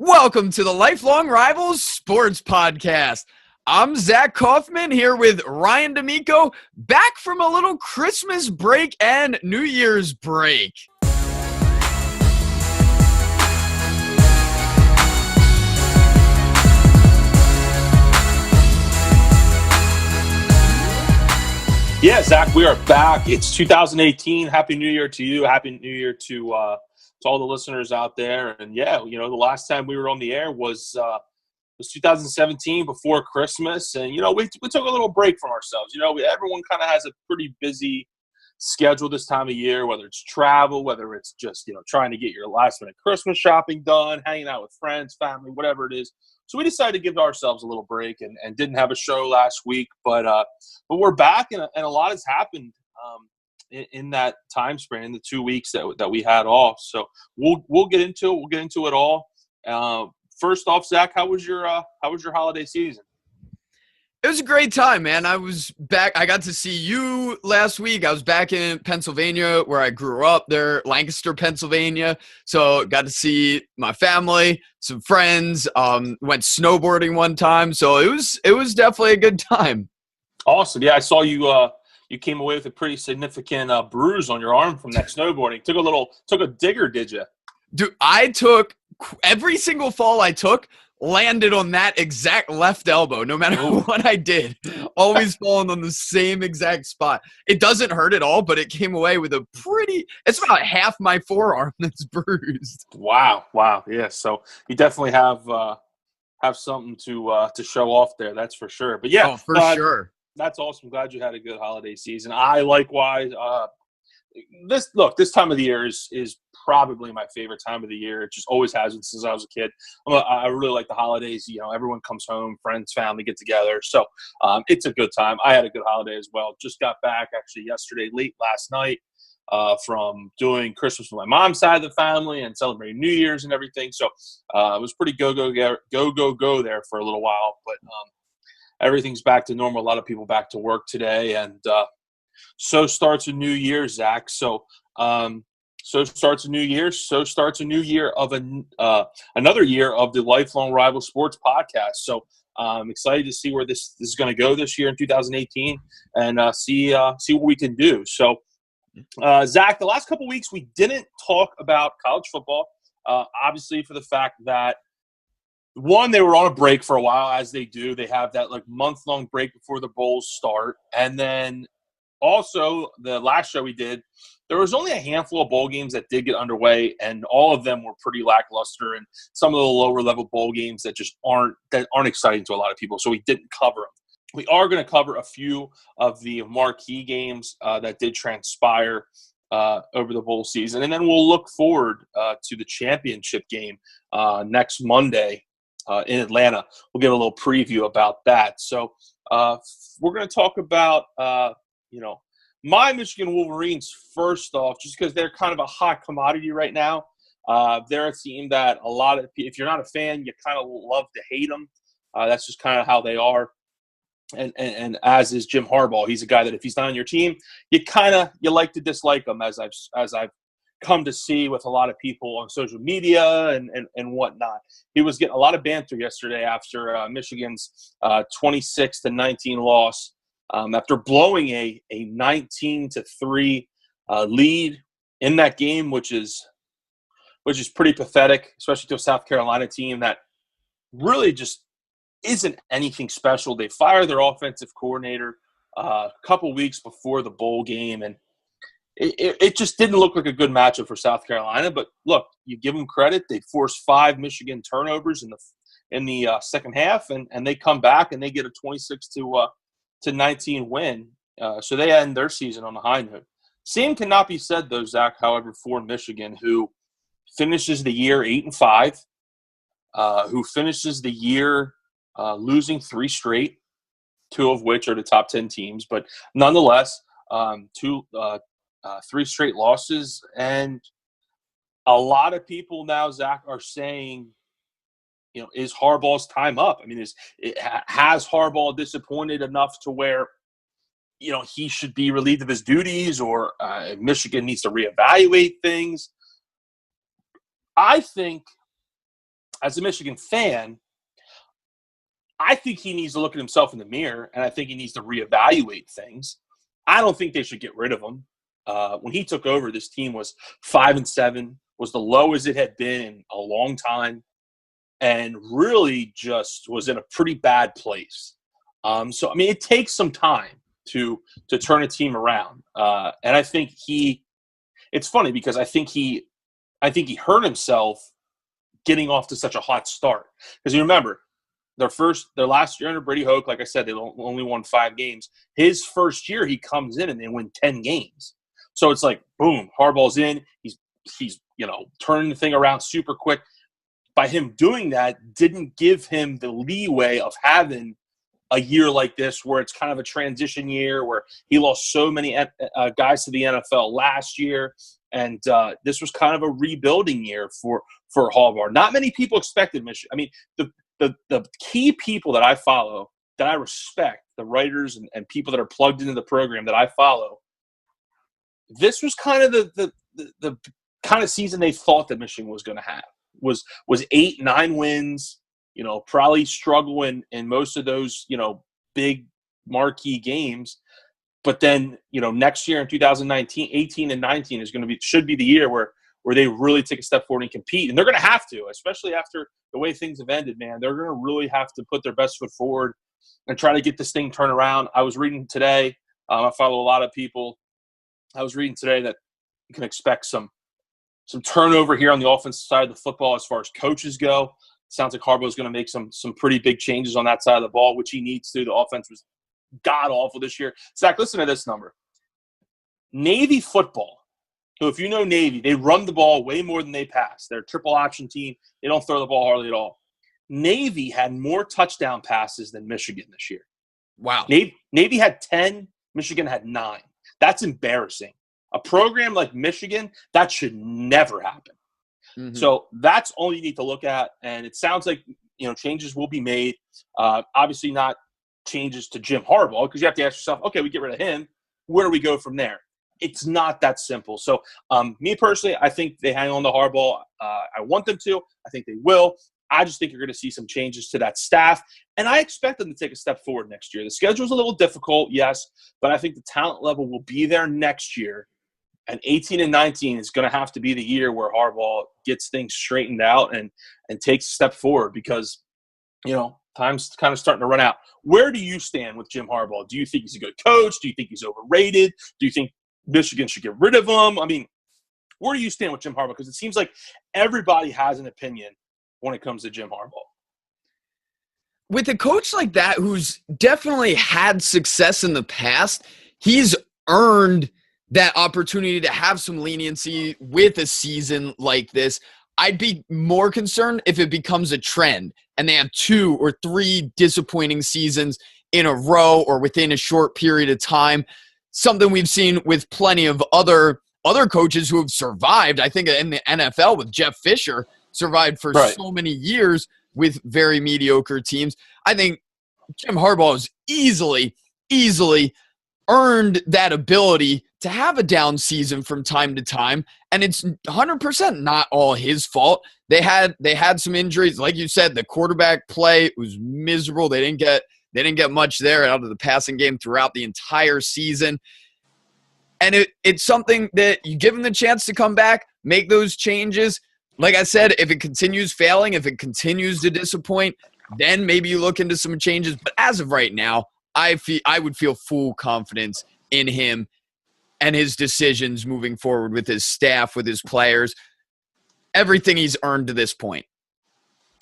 Welcome to the Lifelong Rivals Sports Podcast. I'm Zach Kaufman here with Ryan D'Amico, back from a little Christmas break and New Year's break. Yeah, Zach, we are back. It's 2018. Happy New Year to you. Happy New Year to all the listeners out there. And yeah, the last time we were on the air was 2017 before Christmas, and we took a little break from ourselves. Everyone kind of has a pretty busy schedule this time of year, whether it's travel, whether it's just trying to get your last minute Christmas shopping done, hanging out with friends, family, whatever it is. So we decided to give ourselves a little break and didn't have a show last week, but we're back, and a lot has happened in that time span, in the 2 weeks that we had off. So we'll get into it. We'll get into it all. First off, Zach, how was your holiday season? It was a great time, man. I was back. I got to see you last week. I was back in Pennsylvania, where I grew up there, Lancaster, Pennsylvania. So got to see my family, some friends, went snowboarding one time. So it was definitely a good time. Awesome. Yeah, I saw you you came away with a pretty significant bruise on your arm from that snowboarding. Took a digger, did you? Dude, I took every single fall I took landed on that exact left elbow, no matter what I did. Always falling on the same exact spot. It doesn't hurt at all, but it came away with it's about half my forearm that's bruised. Wow. Yeah, so you definitely have something to show off there, that's for sure. But yeah, sure. That's awesome. Glad you had a good holiday season. I likewise. This time of the year is probably my favorite time of the year. It just always has been since I was a kid. I really like the holidays. Everyone comes home, friends, family get together. So it's a good time. I had a good holiday as well. Just got back actually yesterday, late last night, from doing Christmas with my mom's side of the family and celebrating New Year's and everything. So it was pretty go there for a little while. But everything's back to normal. A lot of people back to work today, and so starts a new year, Zach. So starts a new year. So starts a new year of another year of the Lifelong Rival Sports Podcast. So I'm excited to see where this is going to go this year in 2018, and see what we can do. So, Zach, the last couple of weeks we didn't talk about college football, obviously for the fact that, one, they were on a break for a while, as they do. They have that month-long break before the bowls start. And then also the last show we did, there was only a handful of bowl games that did get underway, and all of them were pretty lackluster, and some of the lower-level bowl games that just aren't exciting to a lot of people, so we didn't cover them. We are going to cover a few of the marquee games that did transpire over the bowl season, and then we'll look forward to the championship game next Monday in Atlanta. We'll give a little preview about that. So we're going to talk about my Michigan Wolverines first off, just because they're kind of a hot commodity right now. They're a team that if you're not a fan, you kind of love to hate them. That's just kind of how they are. And as is Jim Harbaugh, he's a guy that if he's not on your team, you like to dislike him, as I've come to see with a lot of people on social media and whatnot. He was getting a lot of banter yesterday after Michigan's 26-19 loss. After blowing a 19-3 lead in that game, which is pretty pathetic, especially to a South Carolina team that really just isn't anything special. They fired their offensive coordinator a couple weeks before the bowl game, and it just didn't look like a good matchup for South Carolina. But look, you give them credit; they forced 5 Michigan turnovers in the second half, and they come back and they get a 26-19 win. So they end their season on a high note. Same cannot be said, though, Zach, however, for Michigan, who finishes the year 8-5, who finishes the year losing 3 straight, 2 of which are the top 10 teams. But nonetheless, 3 straight losses. And a lot of people now, Zach, are saying, is Harbaugh's time up? I mean, has Harbaugh disappointed enough to where, he should be relieved of his duties, or Michigan needs to reevaluate things? I think as a Michigan fan, I think he needs to look at himself in the mirror, and I think he needs to reevaluate things. I don't think they should get rid of him. When he took over, this team was 5-7, was the lowest it had been in a long time, and really just was in a pretty bad place. So, I mean, it takes some time to turn a team around. And I think it's funny because I think he hurt himself getting off to such a hot start. Because you remember, their last year under Brady Hoke, like I said, they only won 5 games. His first year, he comes in and they win 10 games. So it's like, boom, Harbaugh's in. He's turning the thing around super quick. By him doing that, didn't give him the leeway of having a year like this where it's kind of a transition year where he lost so many guys to the NFL last year. And this was kind of a rebuilding year for Harbaugh. Not many people expected Michigan. I mean, the key people that I follow, that I respect, the writers and people that are plugged into the program that I follow, this was kind of the kind of season they thought that Michigan was going to have. Was 8-9 wins, probably struggling in most of those, big marquee games. But then, next year in 2019, 18 and 19 should be the year where they really take a step forward and compete. And they're going to have to, especially after the way things have ended, man. They're going to really have to put their best foot forward and try to get this thing turned around. I was reading today, I follow a lot of people. I was reading today that you can expect some turnover here on the offensive side of the football as far as coaches go. Sounds like Harbaugh is going to make some pretty big changes on that side of the ball, which he needs to. The offense was god-awful this year. Zach, listen to this number. Navy football. So if you know Navy, they run the ball way more than they pass. They're a triple option team. They don't throw the ball hardly at all. Navy had more touchdown passes than Michigan this year. Wow. Navy had 10. Michigan had 9. That's embarrassing. A program like Michigan, that should never happen. Mm-hmm. So that's all you need to look at. And it sounds like, changes will be made. Obviously not changes to Jim Harbaugh, because you have to ask yourself, okay, we get rid of him. Where do we go from there? It's not that simple. So me personally, I think they hang on to Harbaugh. I want them to. I think they will. I just think you're going to see some changes to that staff. And I expect them to take a step forward next year. The schedule's a little difficult, yes, but I think the talent level will be there next year. And 18 and 19 is going to have to be the year where Harbaugh gets things straightened out and takes a step forward because, time's kind of starting to run out. Where do you stand with Jim Harbaugh? Do you think he's a good coach? Do you think he's overrated? Do you think Michigan should get rid of him? I mean, where do you stand with Jim Harbaugh? Because it seems like everybody has an opinion when it comes to Jim Harbaugh. With a coach like that who's definitely had success in the past, he's earned that opportunity to have some leniency with a season like this. I'd be more concerned if it becomes a trend and they have 2 or 3 disappointing seasons in a row or within a short period of time. Something we've seen with plenty of other coaches who have survived. I think in the NFL with Jeff Fisher survived for so many years with very mediocre teams. I think Jim Harbaugh has easily earned that ability to have a down season from time to time, and it's 100% not all his fault. They had some injuries, like you said. The quarterback play was miserable. They didn't get much there out of the passing game throughout the entire season. And it's something that you give him the chance to come back, make those changes. Like I said, if it continues failing, if it continues to disappoint, then maybe you look into some changes. But as of right now, I would feel full confidence in him and his decisions moving forward with his staff, with his players, everything he's earned to this point.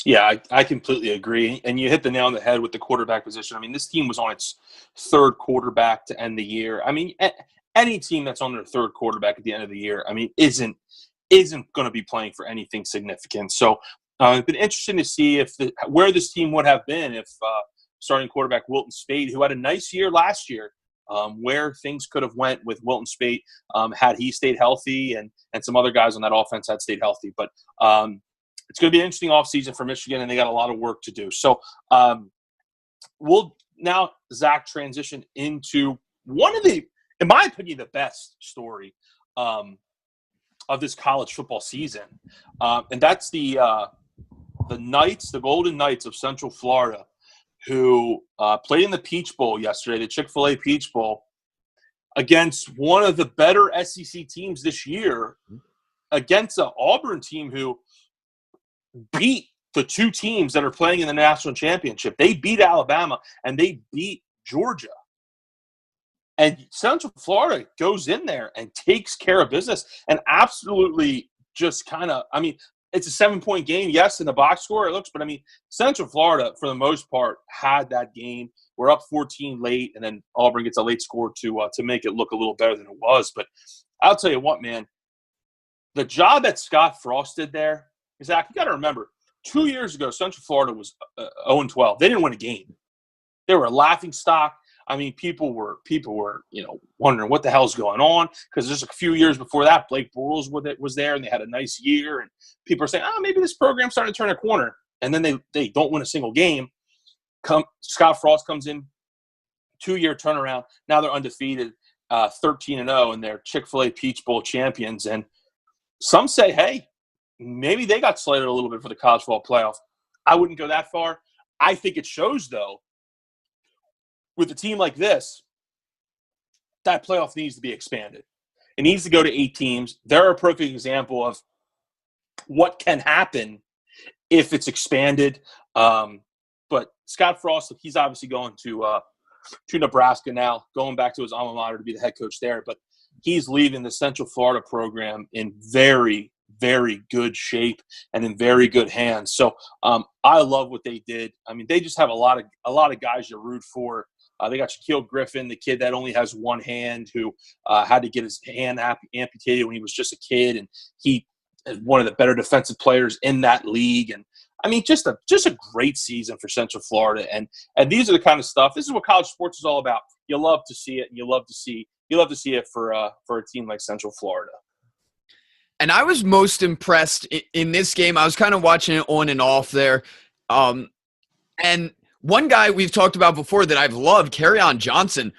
Yeah, I completely agree. And you hit the nail on the head with the quarterback position. I mean, this team was on its 3rd quarterback to end the year. I mean, any team that's on their 3rd quarterback at the end of the year, I mean, isn't going to be playing for anything significant. So it's been interesting to see where this team would have been if starting quarterback Wilton Speight, who had a nice year last year, where things could have went with Wilton Speight had he stayed healthy and some other guys on that offense had stayed healthy. But it's going to be an interesting offseason for Michigan, and they got a lot of work to do. So we'll now, Zach, transition into one of the, in my opinion, the best story of this college football season. And that's the the Knights, the Golden Knights of Central Florida, who played in the Peach Bowl yesterday, the Chick-fil-A Peach Bowl, against one of the better SEC teams this year, against an Auburn team who beat the two teams that are playing in the national championship. They beat Alabama and they beat Georgia. And Central Florida goes in there and takes care of business and absolutely just kind of, I mean, it's a 7-point game, yes, in the box score it looks, but I mean, Central Florida, for the most part, had that game. We're up 14 late, and then Auburn gets a late score to make it look a little better than it was. But I'll tell you what, man, the job that Scott Frost did there, Zach, you got to remember, 2 years ago, Central Florida was 0-12. They didn't win a game. They were a laughing stock. I mean, people were wondering what the hell's going on, because just a few years before that, Blake Bortles was there and they had a nice year, and people are saying, maybe this program's starting to turn a corner, and then they don't win a single game. Scott Frost comes in, 2-year turnaround. Now they're undefeated, 13-0, and they're Chick-fil-A Peach Bowl champions. And some say, hey, maybe they got slated a little bit for the college football playoff. I wouldn't go that far. I think it shows, though, with a team like this, that playoff needs to be expanded. It needs to go to 8 teams. They're a perfect example of what can happen if it's expanded. But Scott Frost, he's obviously going to Nebraska now, going back to his alma mater to be the head coach there. But he's leaving the Central Florida program in very, very good shape and in very good hands. So I love what they did. I mean, they just have a lot of guys you root for. They got Shaquille Griffin, the kid that only has one hand, who had to get his hand amputated when he was just a kid, and he is one of the better defensive players in that league. And I mean, just a great season for Central Florida. And these are the kind of stuff. This is what college sports is all about. You love to see it, and you love to see it for a team like Central Florida. And I was most impressed in this game. I was kind of watching it on and off there. And one guy we've talked about before that I've loved, Kerryon Johnson,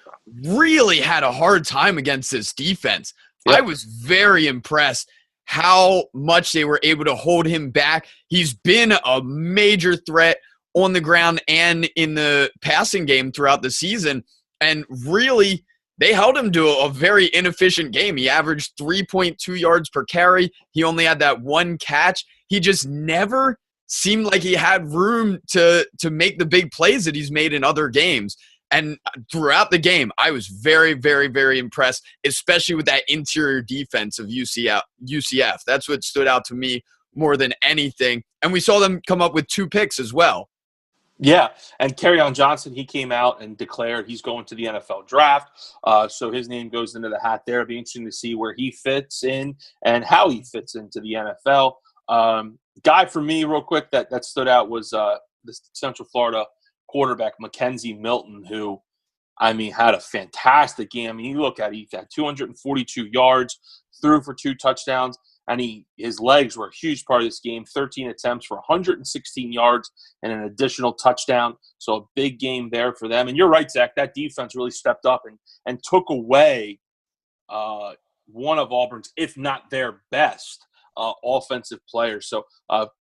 really had a hard time against this defense. Yep. I was very impressed how much they were able to hold him back. He's been a major threat on the ground and in the passing game throughout the season. And really, they held him to a very inefficient game. He averaged 3.2 yards per carry. He only had that one catch. He just never seemed like he had room to make the big plays that he's made in other games. And throughout the game, I was very, very, very impressed, especially with that interior defense of UCF. That's what stood out to me more than anything. And we saw them come up with 2 picks as well. Yeah, and Kerryon Johnson, he came out and declared he's going to the NFL draft. So his name goes into the hat there. It'll be interesting to see where he fits in and how he fits into the NFL. Guy for me, real quick, that stood out was the Central Florida quarterback, Mackenzie Milton, who, I mean, had a fantastic game. I mean, you look at it, he had 242 yards, threw for 2 touchdowns, and his legs were a huge part of this game. 13 attempts for 116 yards and an additional touchdown. So a big game there for them. And you're right, Zach, that defense really stepped up and took away one of Auburn's, if not their best, offensive players. So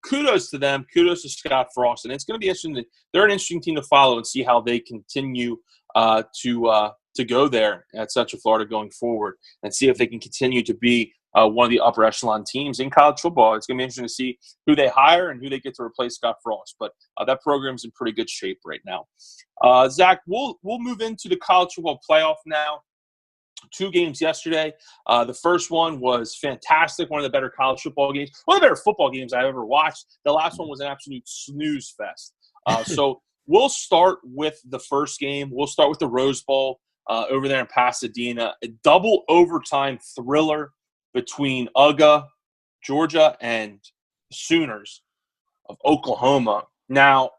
kudos to them. Kudos to Scott Frost. And it's going to be interesting. They're an interesting team to follow and see how they continue to go there at Central Florida going forward, and see if they can continue to be one of the upper echelon teams in college football. It's going to be interesting to see who they hire and who they get to replace Scott Frost. But that program's in pretty good shape right now. Zach, we'll move into the college football playoff now. 2 games yesterday. The first one was fantastic, one of the better college football games, one of the better football games I've ever watched. The last one was an absolute snooze fest. So we'll start with the first game. We'll start with the Rose Bowl over there in Pasadena. A double overtime thriller between UGA, Georgia, and Sooners of Oklahoma. Now,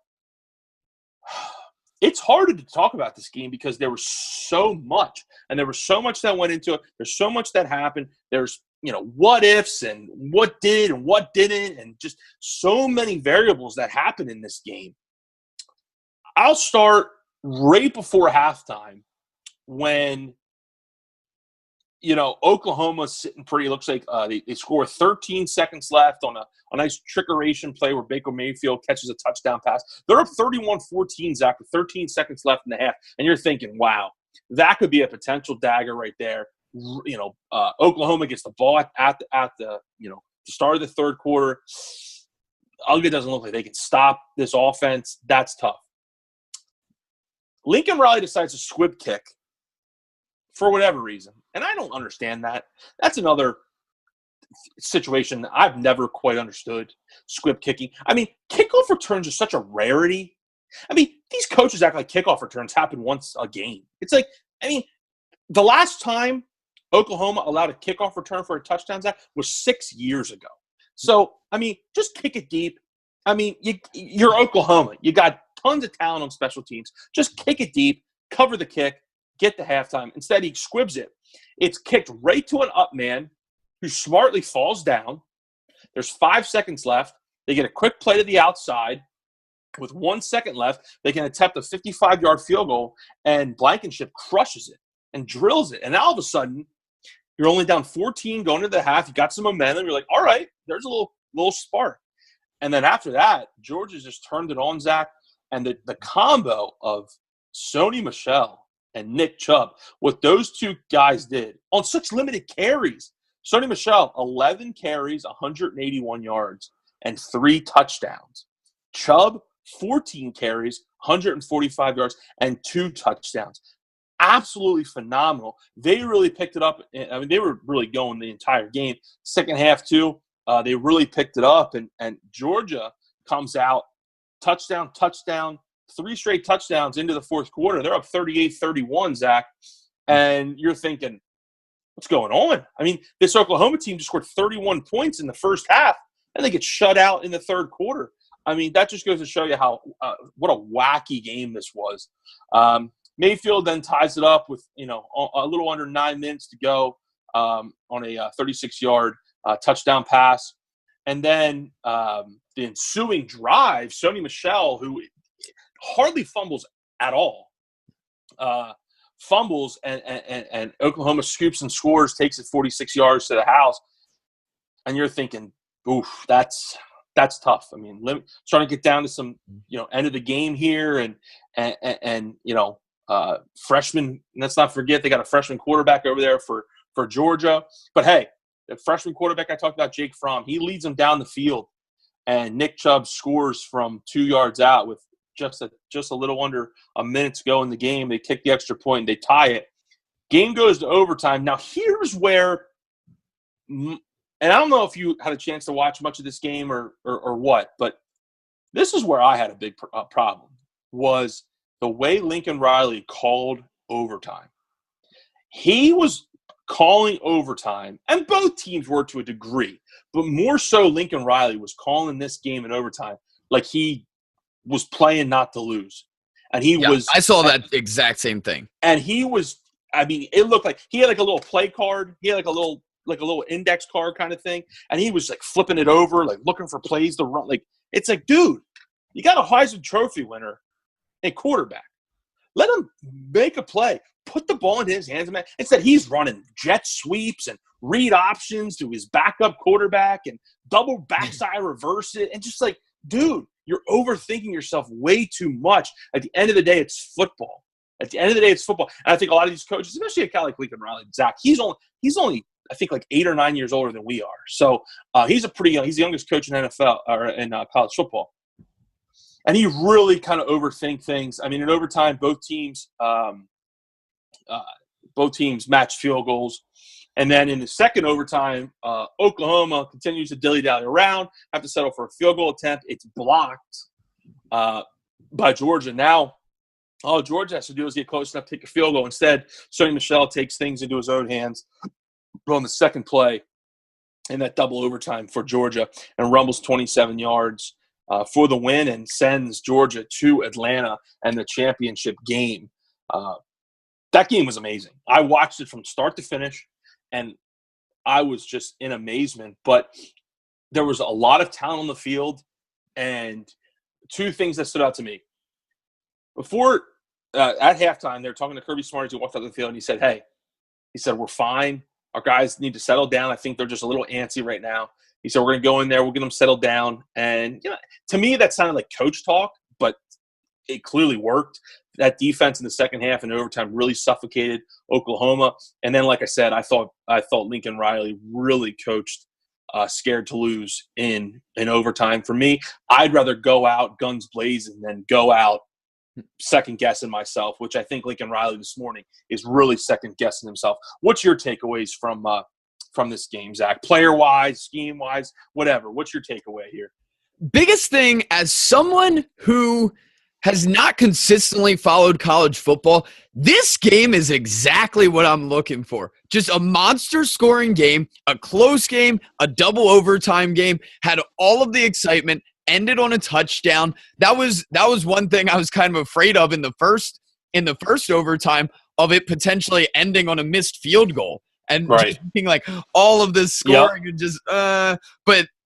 it's hard to talk about this game because there was so much, and there was so much that went into it. There's so much that happened. There's, what ifs and what did and what didn't, and just so many variables that happened in this game. I'll start right before halftime when Oklahoma's sitting pretty. Looks like they score 13 seconds left on a nice trickeration play where Baker Mayfield catches a touchdown pass. They're up 31-14, Zach, with 13 seconds left in the half. And you're thinking, wow, that could be a potential dagger right there. Oklahoma gets the ball at the start of the third quarter. It doesn't look like they can stop this offense. That's tough. Lincoln Riley decides to squib kick for whatever reason. And I don't understand that. That's another situation I've never quite understood, squib kicking. I mean, kickoff returns are such a rarity. I mean, these coaches act like kickoff returns happen once a game. It's like, the last time Oklahoma allowed a kickoff return for a touchdown, Zach, was 6 years ago. So, just kick it deep. You're Oklahoma. You got tons of talent on special teams. Just kick it deep, cover the kick, get to halftime. Instead, he squibs it. It's kicked right to an up man who smartly falls down. There's 5 seconds left. They get a quick play to the outside. With 1 second left, they can attempt a 55-yard field goal, and Blankenship crushes it and drills it. And all of a sudden, you're only down 14 going into the half. You got some momentum. You're like, all right, there's a little spark. And then after that, Georgia just turned it on, Zach. And the combo of Sony Michel and Nick Chubb, what those two guys did on such limited carries. Sony Michel, 11 carries, 181 yards, and 3 touchdowns. Chubb, 14 carries, 145 yards, and 2 touchdowns. Absolutely phenomenal. They really picked it up. They were really going the entire game. Second half, too, they really picked it up, and Georgia comes out, touchdown, 3 straight touchdowns into the fourth quarter. They're up 38-31, Zach, and you're thinking, what's going on? This Oklahoma team just scored 31 points in the first half, and they get shut out in the third quarter. That just goes to show you how what a wacky game this was. Mayfield then ties it up with a little under 9 minutes to go on a 36-yard touchdown pass, and then the ensuing drive, Sony Michel, who hardly fumbles at all, fumbles, and Oklahoma scoops and scores, takes it 46 yards to the house, and you're thinking, oof, that's tough. Starting to get down to some, end of the game here, and freshman. Let's not forget they got a freshman quarterback over there for Georgia. But hey, the freshman quarterback I talked about, Jake Fromm, he leads them down the field, and Nick Chubb scores from 2 yards out with just a little under a minute to go in the game. They kick the extra point, and they tie it. Game goes to overtime. Now here's where. And I don't know if you had a chance to watch much of this game or what, but this is where I had a big problem, was the way Lincoln Riley called overtime. He was calling overtime, and both teams were to a degree, but more so Lincoln Riley was calling this game in overtime like he was playing not to lose. And I saw that exact same thing. And he was, it looked like he had like a little play card. He had like a little index card kind of thing. And he was like flipping it over, like looking for plays to run. Like, it's like, dude, you got a Heisman Trophy winner and quarterback. Let him make a play. Put the ball in his hands. Instead, he's running jet sweeps and read options to his backup quarterback and double backside reverse it. And just like, dude, you're overthinking yourself way too much. At the end of the day, it's football. And I think a lot of these coaches, especially a guy like Lincoln Riley, Zach, he's only I think like 8 or 9 years older than we are. So he's he's the youngest coach in NFL or in college football. And he really kind of overthink things. In overtime, both teams matched field goals. And then in the second overtime, Oklahoma continues to dilly-dally around, have to settle for a field goal attempt. It's blocked by Georgia. Now, all Georgia has to do is get close enough to take a field goal. Instead, Sony Michel takes things into his own hands on the second play in that double overtime for Georgia and rumbles 27 yards for the win and sends Georgia to Atlanta and the championship game. That game was amazing. I watched it from start to finish, and I was just in amazement. But there was a lot of talent on the field, and 2 things that stood out to me. Before at halftime, they were talking to Kirby Smart as he walked out the field, and he said, hey, He said, we're fine. Our guys need to settle down. I think they're just a little antsy right now. He said, we're going to go in there. We'll get them settled down. And, to me, that sounded like coach talk, but it clearly worked. That defense in the second half and overtime really suffocated Oklahoma. And then, like I said, I thought Lincoln Riley really coached scared to lose in overtime. For me, I'd rather go out guns blazing than go out second-guessing myself, which I think Lincoln Riley this morning is really second-guessing himself. What's your takeaways from this game, Zach? Player-wise, scheme-wise, whatever. What's your takeaway here? Biggest thing, as someone who has not consistently followed college football, this game is exactly what I'm looking for. Just a monster scoring game, a close game, a double overtime game, had all of the excitement, ended on a touchdown. That was one thing I was kind of afraid of in the first overtime, of it potentially ending on a missed field goal and just being like all of this scoring and just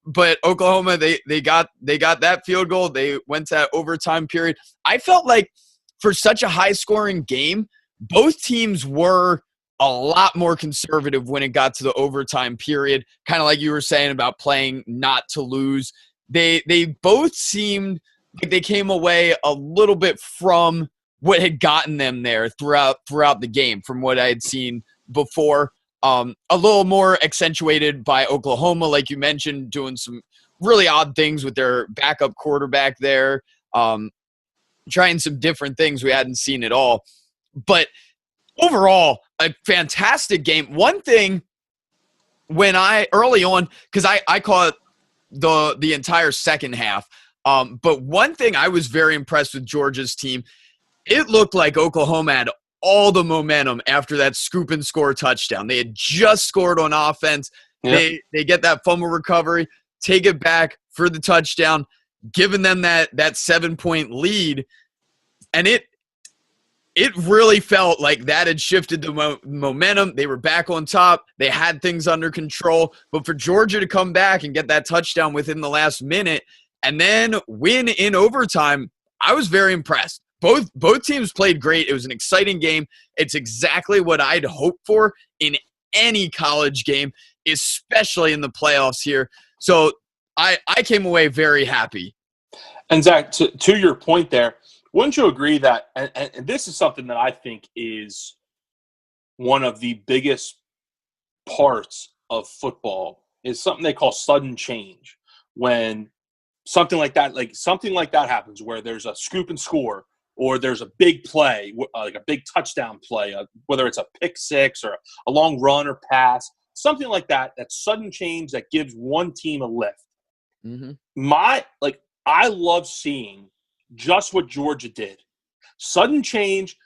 but Oklahoma, they got that field goal. They went to that overtime period. I felt like for such a high scoring game, both teams were a lot more conservative when it got to the overtime period, kind of like you were saying about playing not to lose. They both seemed like they came away a little bit from what had gotten them there throughout the game from what I had seen before. A little more accentuated by Oklahoma, like you mentioned, doing some really odd things with their backup quarterback there, trying some different things we hadn't seen at all. But overall, a fantastic game. One thing when early on, because I caught the entire second half, but one thing I was very impressed with Georgia's team, it looked like Oklahoma had all the momentum after that scoop and score touchdown. They had just scored on offense. Yep. They get that fumble recovery, take it back for the touchdown, giving them that 7-point lead. And it really felt like that had shifted the momentum. They were back on top. They had things under control. But for Georgia to come back and get that touchdown within the last minute and then win in overtime, I was very impressed. Both teams played great. It was an exciting game. It's exactly what I'd hoped for in any college game, especially in the playoffs here. So I came away very happy. And Zach, to your point there, wouldn't you agree that, and this is something that I think is one of the biggest parts of football, is something they call sudden change. When something like that happens, where there's a scoop and score, or there's a big play, like a big touchdown play, whether it's a pick six or a long run or pass, something like that, that sudden change that gives one team a lift. Mm-hmm. I love seeing just what Georgia did. Sudden change.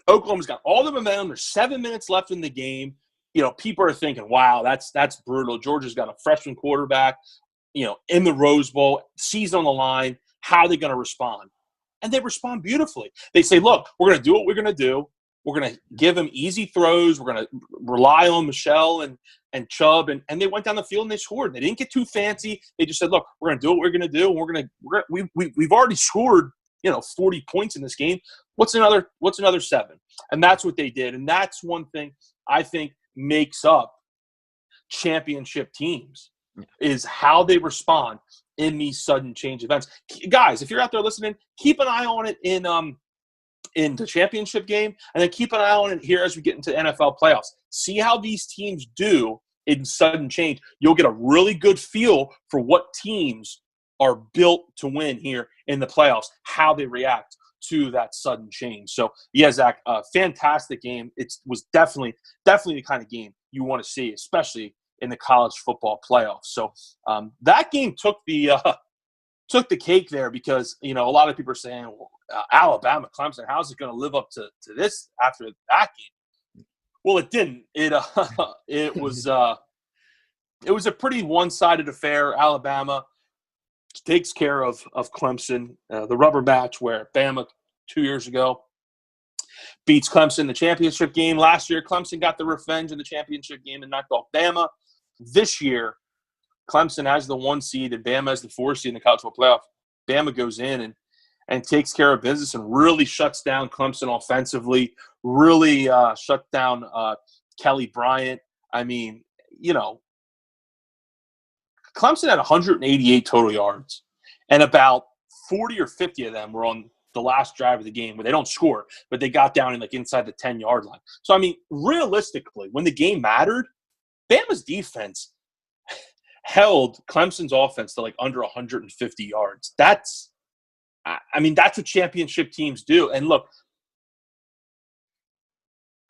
Oklahoma's got all the momentum. There's 7 minutes left in the game. People are thinking, wow, that's brutal. Georgia's got a freshman quarterback, in the Rose Bowl, season on the line. How are they going to respond? And they respond beautifully. They say, look, we're going to do what we're going to do. We're going to give them easy throws. We're going to rely on Michelle and Chubb. And they went down the field and they scored. They didn't get too fancy. They just said, look, we're going to do what we're going to do. And we've already scored, 40 points in this game. What's another 7? And that's what they did. And that's one thing I think makes up championship teams, is how they respond in these sudden change events. Guys, if you're out there listening, keep an eye on it in the championship game, and then keep an eye on it here as we get into NFL playoffs. See how these teams do in sudden change. You'll get a really good feel for what teams are built to win here in the playoffs, how they react to that sudden change. So, yeah, Zach, fantastic game. It was definitely the kind of game you want to see, especially in the college football playoffs. So that game took the cake there, because a lot of people are saying, well, Alabama, Clemson, how's it going to live up to this after that game? Well, it didn't. It was a pretty one-sided affair. Alabama takes care of Clemson. The rubber match where Bama 2 years ago beats Clemson in the championship game. Last year, Clemson got the revenge in the championship game and knocked off Bama. This year, Clemson has the 1 seed and Bama has the 4 seed in the college football playoff. Bama goes in and takes care of business and really shuts down Clemson offensively, really shut down Kelly Bryant. I mean, Clemson had 188 total yards, and about 40 or 50 of them were on the last drive of the game where they don't score, but they got down in inside the 10-yard line. So, I mean, realistically, when the game mattered, Bama's defense held Clemson's offense to under 150 yards. That's what championship teams do. And look,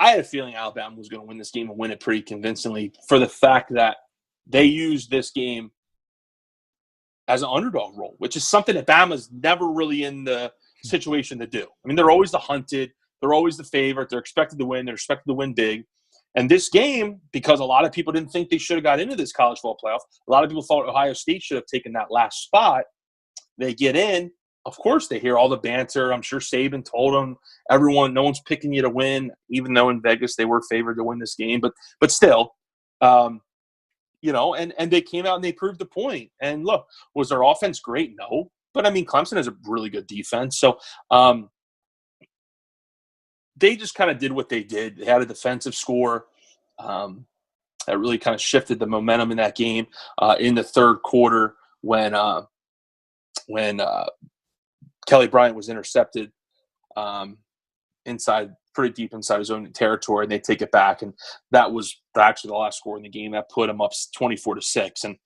I had a feeling Alabama was going to win this game and win it pretty convincingly for the fact that they used this game as an underdog role, which is something that Bama's never really in the situation to do. I mean, they're always the hunted. They're always the favorite. They're expected to win. They're expected to win big. And this game, because a lot of people didn't think they should have got into this college football playoff, a lot of people thought Ohio State should have taken that last spot. They get in. Of course, they hear all the banter. I'm sure Saban told them, everyone, no one's picking you to win, even though in Vegas they were favored to win this game. But still, and they came out and they proved the point. And look, was their offense great? No. But, I mean, Clemson has a really good defense. So they just kind of did what they did. They had a defensive score that really kind of shifted the momentum in that game in the third quarter when Kelly Bryant was intercepted pretty deep inside his own territory, and they take it back. And that was actually the last score in the game that put them up 24-6. And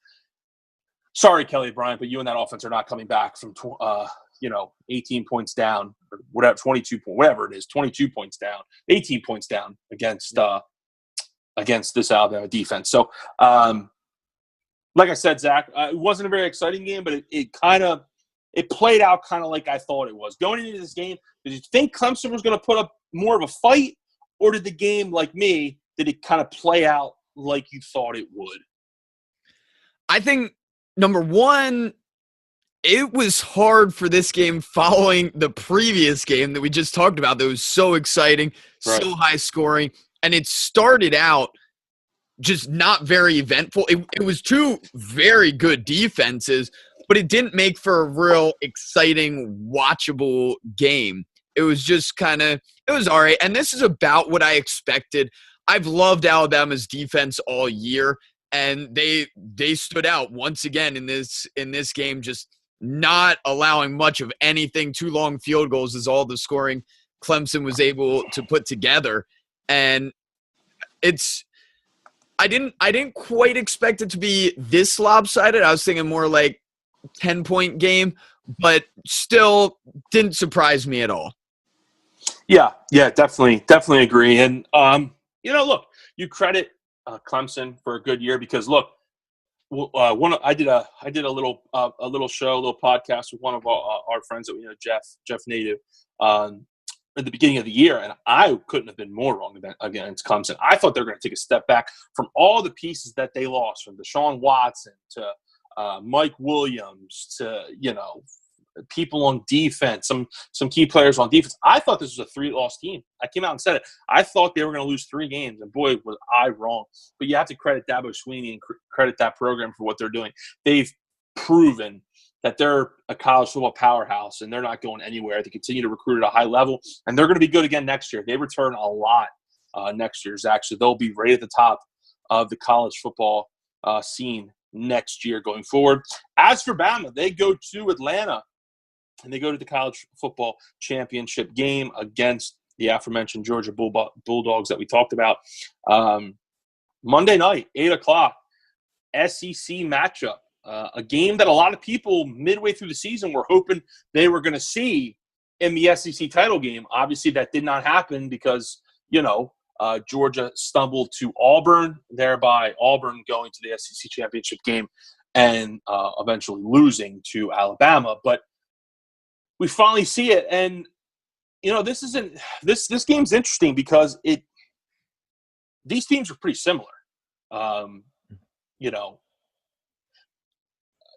sorry, Kelly Bryant, but you and that offense are not coming back from 18 points down or whatever, 22 points, whatever it is, 22 points down, 18 points down against this Alabama defense. So, like I said, Zach, it wasn't a very exciting game, but it played out kind of like I thought it was. Going into this game, did you think Clemson was going to put up more of a fight, or did the game, like me, did it kind of play out like you thought it would? I think, number one, it was hard for this game following the previous game that we just talked about that was so exciting, right, so high scoring, and it started out just not very eventful. It was two very good defenses, but it didn't make for a real exciting, watchable game. It was just it was all right. And this is about what I expected. I've loved Alabama's defense all year, and they stood out once again in this game, just not allowing much of anything. 2 long field goals is all the scoring Clemson was able to put together. And I didn't quite expect it to be this lopsided. I was thinking more like 10-point game, but still didn't surprise me at all. Yeah, definitely agree. And look, you credit Clemson for a good year because look, I did a little show, a little podcast with one of our friends that we know, Jeff Native, at the beginning of the year, and I couldn't have been more wrong against Clemson. I thought they were going to take a step back from all the pieces that they lost, from Deshaun Watson to Mike Williams to people on defense, some key players on defense. I thought this was a 3-loss team. I came out and said it. I thought they were going to lose 3 games, and boy, was I wrong. But you have to credit Dabo Swinney and credit that program for what they're doing. They've proven that they're a college football powerhouse, and they're not going anywhere. They continue to recruit at a high level, and they're going to be good again next year. They return a lot next year, Zach, so they'll be right at the top of the college football scene next year going forward. As for Bama, they go to Atlanta, and they go to the college football championship game against the aforementioned Georgia Bulldogs that we talked about. Monday night, 8 o'clock, SEC matchup. A game that a lot of people midway through the season were hoping they were going to see in the SEC title game. Obviously, that did not happen because, Georgia stumbled to Auburn, thereby Auburn going to the SEC championship game and eventually losing to Alabama. But we finally see it, and this game's interesting because these teams are pretty similar.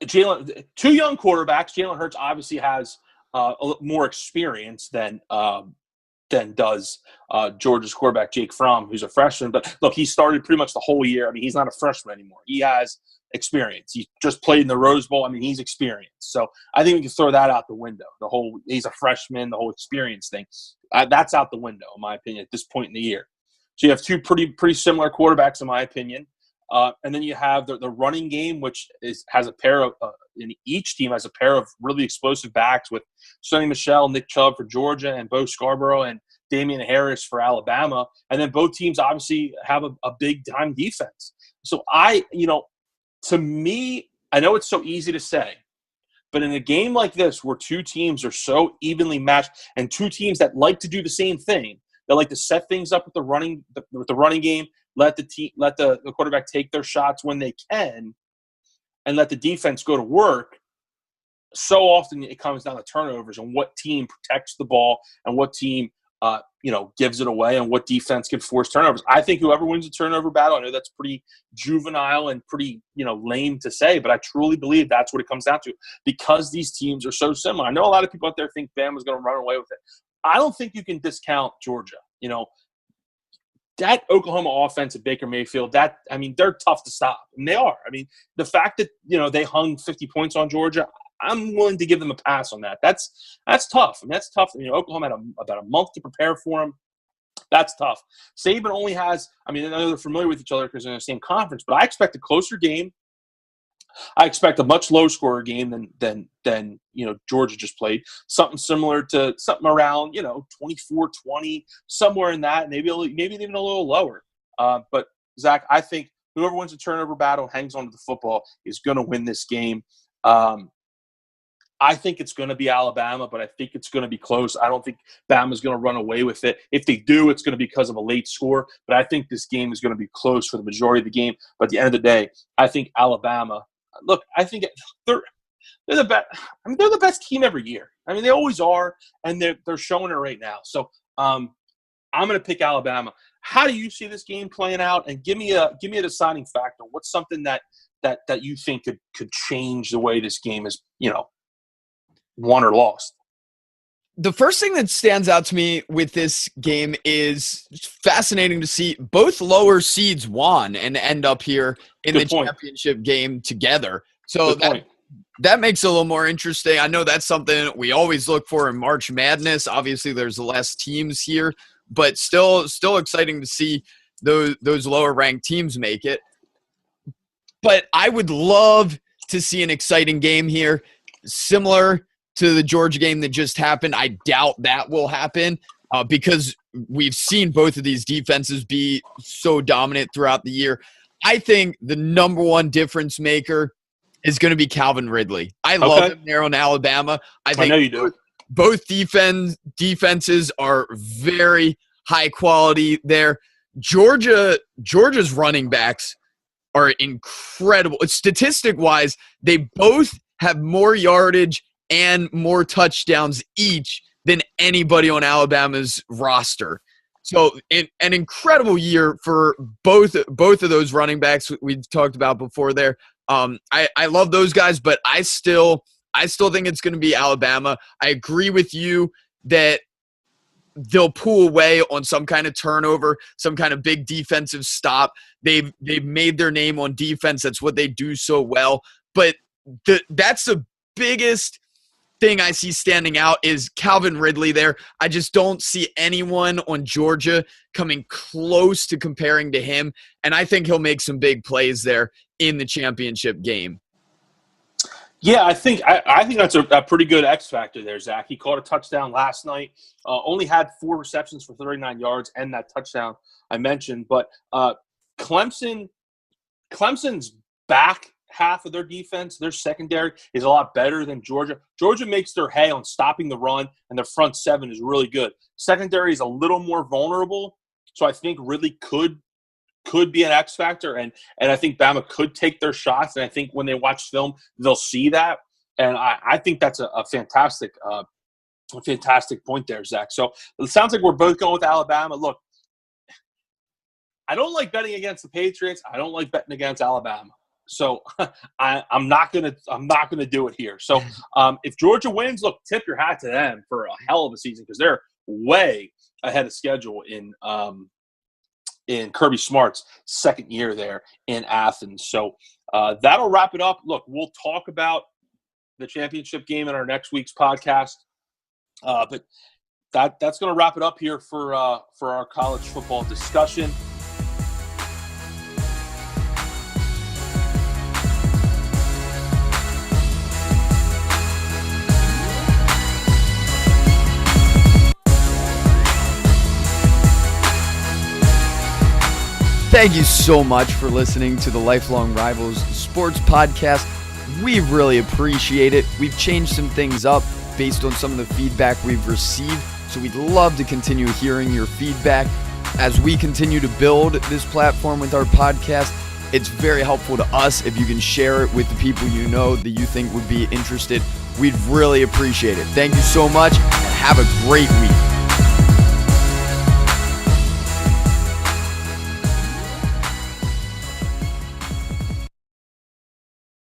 Two young quarterbacks. Jalen Hurts obviously has more experience than does Georgia's quarterback Jake Fromm, who's a freshman. But look, he started pretty much the whole year. I mean, he's not a freshman anymore. He has experience. He just played in the Rose Bowl. I mean, he's experienced. So I think we can throw that out the window. He's a freshman, the whole experience thing. That's out the window, in my opinion, at this point in the year. So you have two pretty similar quarterbacks, in my opinion. And then you have the running game, which has a pair of in each team has a pair of really explosive backs with Sonny Michel, Nick Chubb for Georgia, and Bo Scarborough and Damian Harris for Alabama. And then both teams obviously have a big time defense. So to me, I know it's so easy to say, but in a game like this where two teams are so evenly matched and two teams that like to do the same thing, they like to set things up with the running game, let the quarterback take their shots when they can, and let the defense go to work. So often it comes down to turnovers and what team protects the ball and what team gives it away and what defense can force turnovers. I think whoever wins the turnover battle, I know that's pretty juvenile and pretty lame to say, but I truly believe that's what it comes down to because these teams are so similar. I know a lot of people out there think Bama's going to run away with it. I don't think you can discount Georgia. That Oklahoma offense at Baker Mayfield, they're tough to stop. And they are. The fact that, they hung 50 points on Georgia, I'm willing to give them a pass on that. That's tough. That's tough. Oklahoma had about a month to prepare for them. That's tough. Saban only has, I know they're familiar with each other because they're in the same conference, but I expect a closer game. I expect a much low scorer game than Georgia just played. Something similar to something around 24-20, somewhere in that, maybe even a little lower. But Zach, I think whoever wins the turnover battle, hangs onto the football, is going to win this game. I think it's going to be Alabama, but I think it's going to be close. I don't think Bama's going to run away with it. If they do, it's going to be because of a late score. But I think this game is going to be close for the majority of the game. But at the end of the day, I think Alabama. Look, I think they're the best. They're the best team every year. They always are, and they're showing it right now. So I'm going to pick Alabama. How do you see this game playing out? And give me a deciding factor. What's something that you think could change the way this game is, won or lost? The first thing that stands out to me with this game is fascinating to see both lower seeds won and end up here in the championship game together. So that makes it a little more interesting. I know that's something we always look for in March Madness. Obviously, there's less teams here, but still exciting to see those lower ranked teams make it. But I would love to see an exciting game here, similar to the Georgia game that just happened. I doubt that will happen because we've seen both of these defenses be so dominant throughout the year. I think the number one difference maker is going to be Calvin Ridley. I love him there on Alabama. I know you do. Both defenses are very high quality there. Georgia's running backs are incredible. Statistic-wise, they both have more yardage and more touchdowns each than anybody on Alabama's roster. So an incredible year for both of those running backs we talked about before there. I love those guys, but I still think it's going to be Alabama. I agree with you that they'll pull away on some kind of turnover, some kind of big defensive stop. They've made their name on defense. That's what they do so well. But that's the biggest thing I see standing out is Calvin Ridley there. I just don't see anyone on Georgia coming close to comparing to him, and I think he'll make some big plays there in the championship game. Yeah, I think that's a pretty good X factor there, Zach. He caught a touchdown last night, only had 4 receptions for 39 yards and that touchdown I mentioned. But Clemson's back half of their defense, their secondary, is a lot better than Georgia. Georgia makes their hay on stopping the run, and their front 7 is really good. Secondary is a little more vulnerable, so I think Ridley could be an X factor, and I think Bama could take their shots, and I think when they watch film, they'll see that, and I think that's a fantastic point there, Zach. So it sounds like we're both going with Alabama. Look, I don't like betting against the Patriots. I don't like betting against Alabama. So I'm not gonna do it here. So if Georgia wins, look, tip your hat to them for a hell of a season because they're way ahead of schedule in Kirby Smart's second year there in Athens. So that'll wrap it up. Look, we'll talk about the championship game in our next week's podcast. But that's going to wrap it up here for our college football discussion. Thank you so much for listening to the Lifelong Rivals Sports Podcast. We really appreciate it. We've changed some things up based on some of the feedback we've received, so we'd love to continue hearing your feedback. As we continue to build this platform with our podcast, it's very helpful to us if you can share it with the people you know that you think would be interested. We'd really appreciate it. Thank you so much, and have a great week.